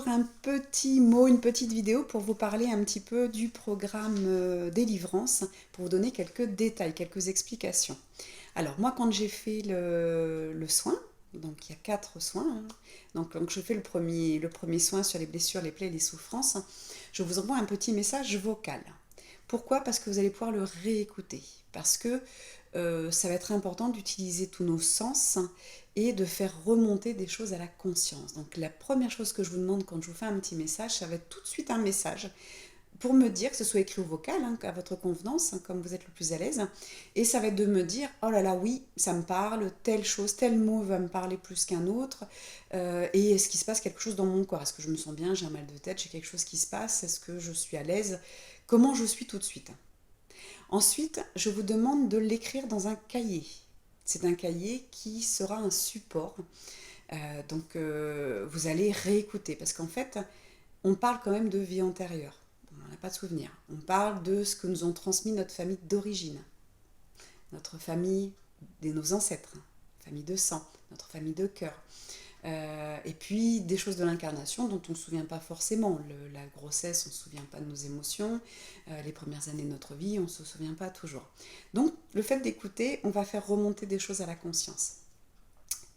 un petit mot, une petite vidéo pour vous parler un petit peu du programme délivrance, pour vous donner quelques détails, quelques explications. Alors moi quand j'ai fait le soin, donc il y a 4 soins, hein, donc je fais le premier soin sur les blessures, les plaies, les souffrances, je vous envoie un petit message vocal. Pourquoi? Parce que vous allez pouvoir le réécouter. Parce que ça va être important d'utiliser tous nos sens et de faire remonter des choses à la conscience. Donc la première chose que je vous demande quand je vous fais un petit message, ça va être tout de suite un message pour me dire, que ce soit écrit ou vocal, hein, à votre convenance, hein, comme vous êtes le plus à l'aise, et ça va être de me dire, oh là là, oui, ça me parle, telle chose, tel mot va me parler plus qu'un autre, et est-ce qu'il se passe quelque chose dans mon corps? Est-ce que je me sens bien, j'ai un mal de tête, j'ai quelque chose qui se passe, est-ce que je suis à l'aise? Comment je suis tout de suite? Ensuite, je vous demande de l'écrire dans un cahier. C'est un cahier qui sera un support. Donc, vous allez réécouter. Parce qu'en fait, on parle quand même de vie antérieure. On n'a pas de souvenir. On parle de ce que nous ont transmis notre famille d'origine. Notre famille, nos ancêtres. Famille de sang. Notre famille de cœur. Et puis des choses de l'incarnation dont on ne se souvient pas forcément. La grossesse, on ne se souvient pas de nos émotions. Les premières années de notre vie, on ne se souvient pas toujours. Donc le fait d'écouter, on va faire remonter des choses à la conscience.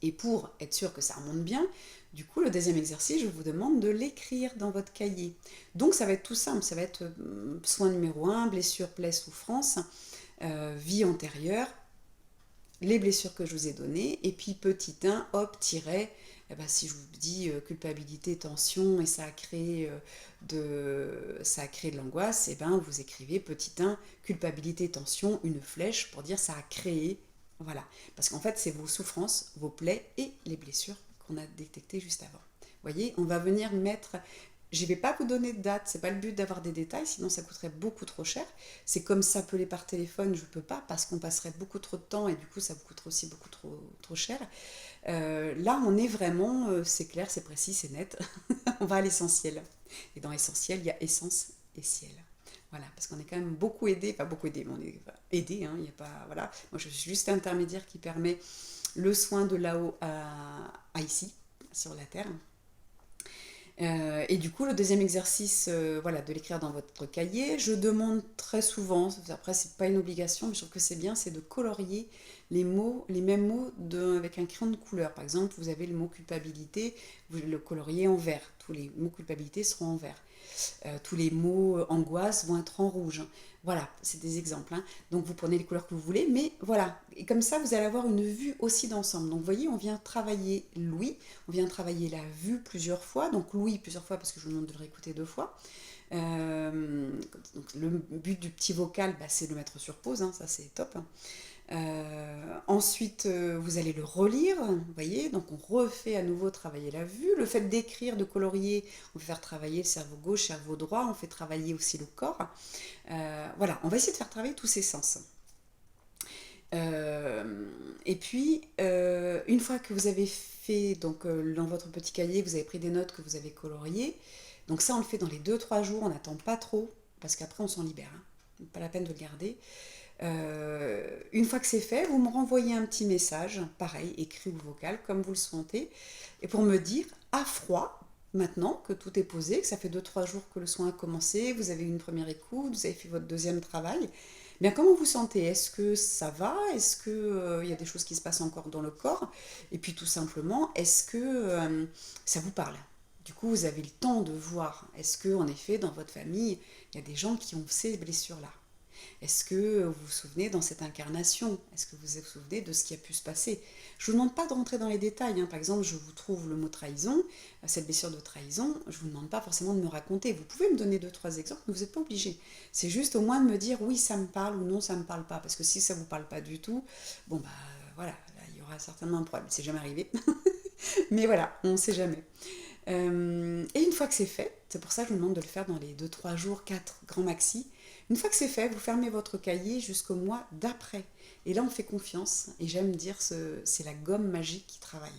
Et pour être sûr que ça remonte bien, du coup, le deuxième exercice, je vous demande de l'écrire dans votre cahier. Donc ça va être tout simple, ça va être soin numéro 1, blessure, plaie, souffrance, vie antérieure, les blessures que je vous ai données, et puis petit 1, hop, tiret, eh ben, si je vous dis culpabilité, tension, et ça a créé de l'angoisse, et ben, vous écrivez petit 1, culpabilité, tension, une flèche pour dire ça a créé, voilà. Parce qu'en fait, c'est vos souffrances, vos plaies et les blessures qu'on a détectées juste avant. Vous voyez, on va venir mettre. Je ne vais pas vous donner de date, c'est pas le but d'avoir des détails, sinon ça coûterait beaucoup trop cher. C'est comme s'appeler par téléphone, je ne peux pas parce qu'on passerait beaucoup trop de temps et du coup ça vous coûterait aussi beaucoup trop cher. Là, on est vraiment, c'est clair, c'est précis, c'est net. On va à l'essentiel. Et dans l'essentiel, il y a essence et ciel. Voilà, parce qu'on est quand même beaucoup aidé, pas beaucoup aidé, mais on est aidé, hein, il y a pas, voilà. Moi, je suis juste intermédiaire qui permet le soin de là-haut à ici, sur la Terre. Et du coup, le deuxième exercice, voilà, de l'écrire dans votre cahier. Je demande très souvent, après c'est pas une obligation, mais je trouve que c'est bien, c'est de colorier les mots, les mêmes mots avec un crayon de couleur. Par exemple, vous avez le mot culpabilité, vous le coloriez en vert. Tous les mots culpabilité seront en vert. Tous les mots angoisse vont être en rouge. Voilà, c'est des exemples, hein. Donc vous prenez les couleurs que vous voulez, mais voilà. Et comme ça, vous allez avoir une vue aussi d'ensemble. Donc vous voyez, on vient travailler l'ouïe, on vient travailler la vue plusieurs fois. Donc l'ouïe plusieurs fois parce que je vous demande de le réécouter 2 fois. Donc le but du petit vocal, bah, c'est de le mettre sur pause, hein, ça c'est top. Ensuite, vous allez le relire, vous voyez, donc on refait à nouveau travailler la vue. Le fait d'écrire, de colorier, on fait faire travailler le cerveau gauche, le cerveau droit, on fait travailler aussi le corps. Voilà, on va essayer de faire travailler tous ces sens. Et puis, une fois que vous avez fait, donc dans votre petit cahier, vous avez pris des notes que vous avez coloriées. Donc ça, on le fait dans les 2-3 jours, on n'attend pas trop, parce qu'après on s'en libère, hein. Pas la peine de le garder. Une fois que c'est fait, vous me renvoyez un petit message, pareil, écrit ou vocal, comme vous le sentez, et pour me dire, à froid, maintenant que tout est posé, que ça fait 2-3 jours que le soin a commencé, vous avez eu une première écoute, vous avez fait votre deuxième travail, bien comment vous sentez? Est-ce que ça va? Est-ce qu'il y a des choses qui se passent encore dans le corps? Et puis tout simplement, est-ce que ça vous parle? Du coup, vous avez le temps de voir, est-ce que en effet, dans votre famille, il y a des gens qui ont ces blessures-là? Est-ce que vous vous souvenez dans cette incarnation? Est-ce que vous vous souvenez de ce qui a pu se passer? Je ne vous demande pas de rentrer dans les détails, hein. Par exemple, je vous trouve le mot trahison, cette blessure de trahison, je ne vous demande pas forcément de me raconter. Vous pouvez me donner 2-3 exemples, mais vous n'êtes pas obligé. C'est juste au moins de me dire oui, ça me parle ou non, ça ne me parle pas. Parce que si ça ne vous parle pas du tout, bon bah voilà, là, il y aura certainement un problème. C'est jamais arrivé. Mais voilà, on ne sait jamais. Et une fois que c'est fait, c'est pour ça que je vous demande de le faire dans les 2-3 jours, 4 grands maxi. Une fois que c'est fait, vous fermez votre cahier jusqu'au mois d'après. Et là, on fait confiance. Et j'aime dire, c'est la gomme magique qui travaille.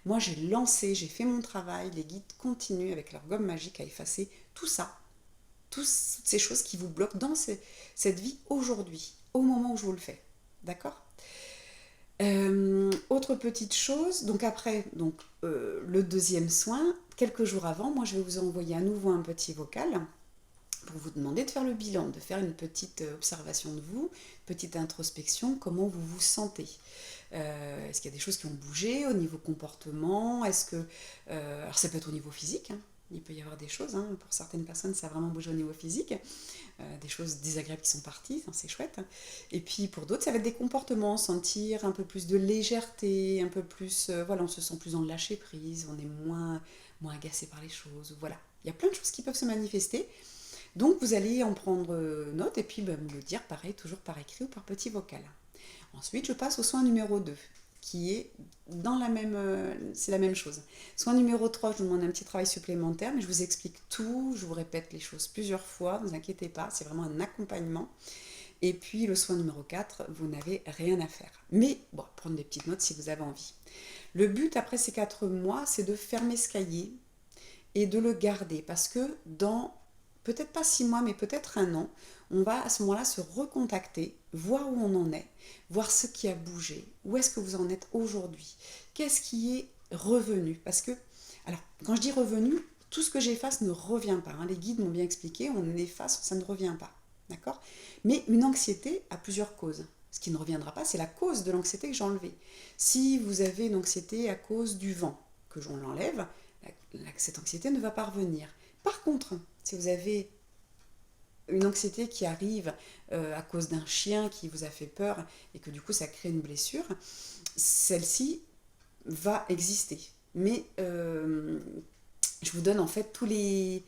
Moi, j'ai lancé, j'ai fait mon travail. Les guides continuent avec leur gomme magique à effacer tout ça. Toutes ces choses qui vous bloquent dans cette vie aujourd'hui, au moment où je vous le fais. D'accord? Autre petite chose, donc après le deuxième soin, quelques jours avant, moi je vais vous envoyer à nouveau un petit vocal pour vous demander de faire le bilan, de faire une petite observation de vous, petite introspection, comment vous vous sentez. Est-ce qu'il y a des choses qui ont bougé au niveau comportement? Est-ce que, alors ça peut être au niveau physique, hein. Il peut y avoir des choses, hein. Pour certaines personnes ça a vraiment bougé au niveau physique, des choses désagréables qui sont parties, hein, c'est chouette. Et puis pour d'autres ça va être des comportements, sentir un peu plus de légèreté, un peu plus, voilà, on se sent plus dans le lâcher prise, on est moins agacé par les choses, voilà. Il y a plein de choses qui peuvent se manifester. Donc vous allez en prendre note et puis me le dire pareil, toujours par écrit ou par petit vocal. Ensuite, je passe au soin numéro 2, qui est dans la même, c'est la même chose. Soin numéro 3, je vous demande un petit travail supplémentaire, mais je vous explique tout, je vous répète les choses plusieurs fois, ne vous inquiétez pas, c'est vraiment un accompagnement. Et puis le soin numéro 4, vous n'avez rien à faire. Mais bon, prendre des petites notes si vous avez envie. Le but après ces 4 mois, c'est de fermer ce cahier et de le garder, parce que dans peut-être pas 6 mois, mais peut-être un an, on va à ce moment-là se recontacter, voir où on en est, voir ce qui a bougé, où est-ce que vous en êtes aujourd'hui, qu'est-ce qui est revenu. Parce que, alors, quand je dis revenu, tout ce que j'efface ne revient pas, hein. Les guides m'ont bien expliqué, on efface, ça ne revient pas. D'accord? Mais une anxiété a plusieurs causes. Ce qui ne reviendra pas, c'est la cause de l'anxiété que j'ai enlevée. Si vous avez une anxiété à cause du vent, que j'en l'enlève, cette anxiété ne va pas revenir. Par contre, si vous avez une anxiété qui arrive à cause d'un chien qui vous a fait peur et que du coup ça crée une blessure, celle-ci va exister. Mais je vous donne en fait tous les...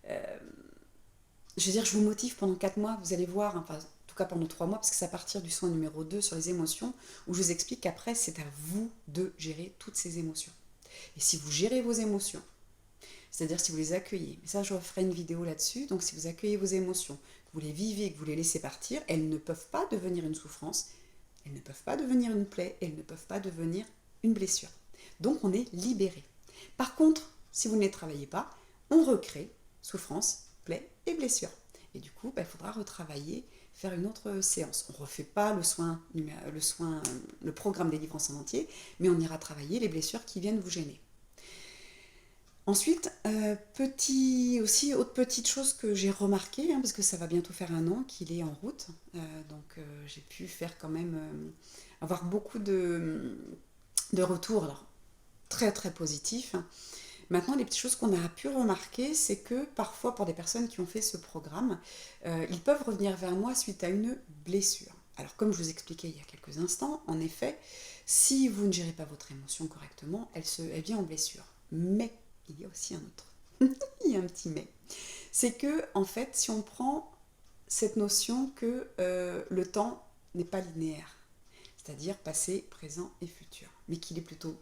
je veux dire, je vous motive pendant 4 mois, vous allez voir, enfin en tout cas pendant 3 mois, parce que c'est à partir du soin numéro 2 sur les émotions, où je vous explique qu'après c'est à vous de gérer toutes ces émotions. Et si vous gérez vos émotions, c'est-à-dire si vous les accueillez. Mais ça, je ferai une vidéo là-dessus. Donc si vous accueillez vos émotions, que vous les vivez, que vous les laissez partir, elles ne peuvent pas devenir une souffrance, elles ne peuvent pas devenir une plaie, elles ne peuvent pas devenir une blessure. Donc on est libéré. Par contre, si vous ne les travaillez pas, on recrée souffrance, plaie et blessure. Et du coup, il faudra retravailler, faire une autre séance. On ne refait pas le programme des livres en entier, mais on ira travailler les blessures qui viennent vous gêner. Ensuite, autre petite chose que j'ai remarqué, hein, parce que ça va bientôt faire un an qu'il est en route, j'ai pu faire quand même avoir beaucoup de retours, alors très très positifs. Maintenant, les petites choses qu'on a pu remarquer, c'est que parfois pour des personnes qui ont fait ce programme, ils peuvent revenir vers moi suite à une blessure. Alors comme je vous expliquais il y a quelques instants, en effet, si vous ne gérez pas votre émotion correctement, elle vient en blessure. Mais il y a aussi un autre. Il y a un petit mais. C'est que, en fait, si on prend cette notion que le temps n'est pas linéaire, c'est-à-dire passé, présent et futur, mais qu'il est plutôt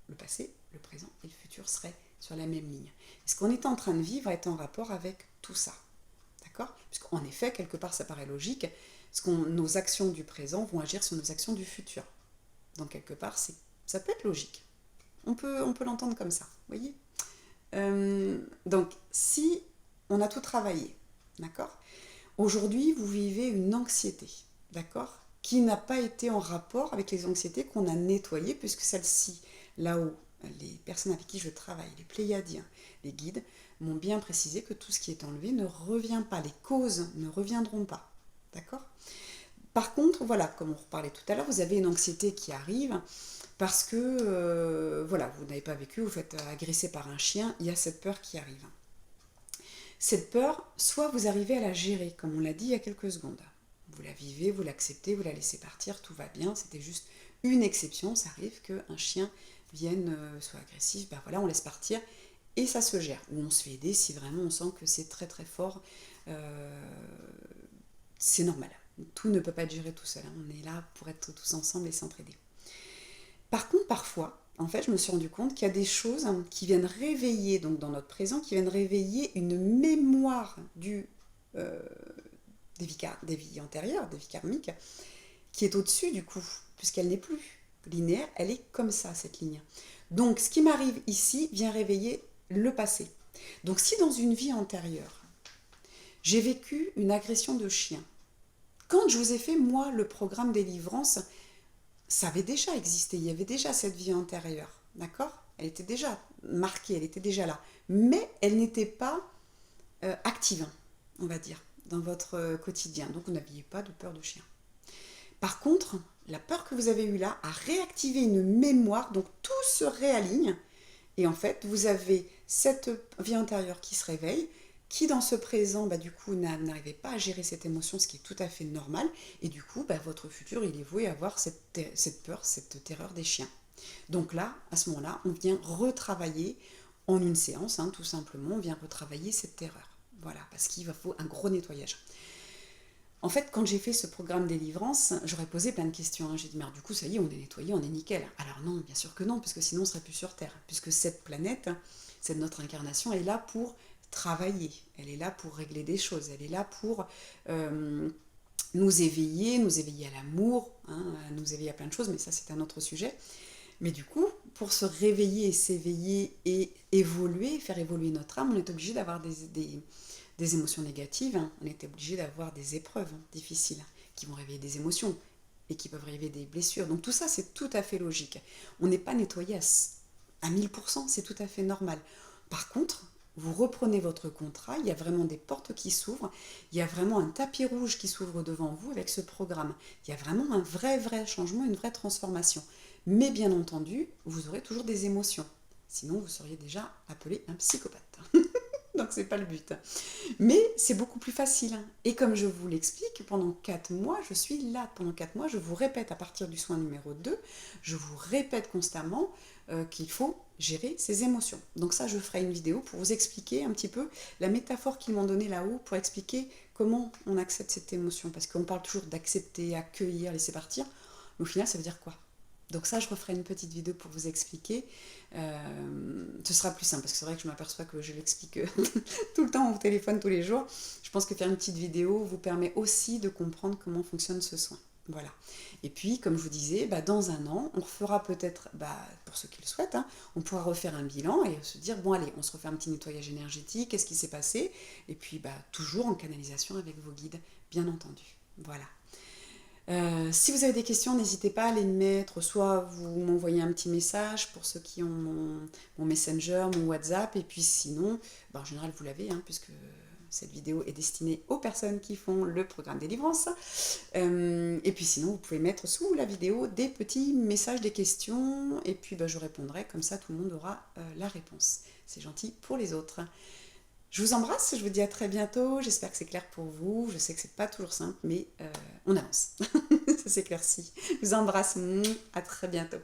le passé, le présent et le futur seraient sur la même ligne. Et ce qu'on est en train de vivre est en rapport avec tout ça. D'accord? Puisqu'en effet, quelque part, ça paraît logique, nos actions du présent vont agir sur nos actions du futur. Donc, quelque part, ça peut être logique. On peut l'entendre comme ça, vous voyez? Donc, si on a tout travaillé, d'accord? Aujourd'hui, vous vivez une anxiété, d'accord? Qui n'a pas été en rapport avec les anxiétés qu'on a nettoyées, puisque celles-ci, là-haut, les personnes avec qui je travaille, les pléiadiens, les guides, m'ont bien précisé que tout ce qui est enlevé ne revient pas, les causes ne reviendront pas, d'accord? Par contre, voilà, comme on reparlait tout à l'heure, vous avez une anxiété qui arrive parce que, voilà, vous n'avez pas vécu, vous faites agresser par un chien, il y a cette peur qui arrive. Cette peur, soit vous arrivez à la gérer, comme on l'a dit il y a quelques secondes. Vous la vivez, vous l'acceptez, vous la laissez partir, tout va bien, c'était juste une exception, ça arrive qu'un chien vienne, soit agressif, voilà, on laisse partir et ça se gère. Ou on se fait aider si vraiment on sent que c'est très très fort, c'est normal. Tout ne peut pas être géré tout seul, hein. On est là pour être tous ensemble et s'entraider. Par contre, parfois, en fait, je me suis rendu compte qu'il y a des choses qui viennent réveiller, donc dans notre présent, qui viennent réveiller une mémoire des vies antérieures, des vies karmiques, qui est au-dessus du coup, puisqu'elle n'est plus linéaire, elle est comme ça, cette ligne. Donc, ce qui m'arrive ici vient réveiller le passé. Donc, si dans une vie antérieure, j'ai vécu une agression de chien, quand je vous ai fait, moi, le programme délivrance, ça avait déjà existé, il y avait déjà cette vie antérieure, d'accord? Elle était déjà marquée, elle était déjà là, mais elle n'était pas active, on va dire, dans votre quotidien. Donc vous n'aviez pas de peur de chien. Par contre, la peur que vous avez eue là a réactivé une mémoire, donc tout se réaligne. Et en fait, vous avez cette vie intérieure qui se réveille, qui dans ce présent, bah, du coup, n'arrivait pas à gérer cette émotion, ce qui est tout à fait normal. Et du coup, bah, votre futur, il est voué à avoir cette peur, cette terreur des chiens. Donc là, à ce moment-là, on vient retravailler en une séance, hein, tout simplement, on vient retravailler cette terreur. Voilà, parce qu'il va faut un gros nettoyage. En fait, quand j'ai fait ce programme délivrance, j'aurais posé plein de questions, hein. J'ai dit, mais alors, du coup, ça y est, on est nettoyé, on est nickel. Alors non, bien sûr que non, parce que sinon on serait plus sur Terre. Puisque cette planète, cette notre incarnation, est là pour travailler. Elle est là pour régler des choses. Elle est là pour nous éveiller à l'amour, hein, nous éveiller à plein de choses, mais ça c'est un autre sujet. Mais du coup, pour se réveiller, s'éveiller et évoluer, faire évoluer notre âme, on est obligé d'avoir des émotions négatives, hein. On est obligé d'avoir des épreuves, hein, difficiles, hein, qui vont réveiller des émotions et qui peuvent réveiller des blessures. Donc tout ça, c'est tout à fait logique. On n'est pas nettoyé à 1000%, c'est tout à fait normal. Par contre, vous reprenez votre contrat, il y a vraiment des portes qui s'ouvrent, il y a vraiment un tapis rouge qui s'ouvre devant vous avec ce programme. Il y a vraiment un vrai changement, une vraie transformation. Mais bien entendu, vous aurez toujours des émotions. Sinon, vous seriez déjà appelé un psychopathe. Donc, c'est pas le but. Mais c'est beaucoup plus facile. Et comme je vous l'explique, pendant 4 mois, je suis là. Pendant 4 mois, je vous répète à partir du soin numéro 2, je vous répète constamment qu'il faut gérer ses émotions. Donc ça, je ferai une vidéo pour vous expliquer un petit peu la métaphore qu'ils m'ont donnée là-haut pour expliquer comment on accepte cette émotion. Parce qu'on parle toujours d'accepter, accueillir, laisser partir. Mais au final, ça veut dire quoi? Donc ça, je referai une petite vidéo pour vous expliquer. Ce sera plus simple, parce que c'est vrai que je m'aperçois que je l'explique tout le temps au téléphone, tous les jours. Je pense que faire une petite vidéo vous permet aussi de comprendre comment fonctionne ce soin. Voilà. Et puis, comme je vous disais, bah, dans un an, on refera peut-être, bah, pour ceux qui le souhaitent, hein, on pourra refaire un bilan et se dire, bon allez, on se refait un petit nettoyage énergétique, qu'est-ce qui s'est passé? Et puis, bah, toujours en canalisation avec vos guides, bien entendu. Voilà. Si vous avez des questions, n'hésitez pas à les mettre, soit vous m'envoyez un petit message pour ceux qui ont mon Messenger, mon WhatsApp, et puis sinon, bah, en général vous l'avez, hein, puisque cette vidéo est destinée aux personnes qui font le programme délivrance. Et puis sinon, vous pouvez mettre sous la vidéo des petits messages, des questions, et puis bah, je répondrai, comme ça tout le monde aura la réponse. C'est gentil pour les autres. Je vous embrasse, je vous dis à très bientôt, j'espère que c'est clair pour vous, je sais que c'est pas toujours simple, mais on avance, ça s'éclaircit. Je vous embrasse, à très bientôt.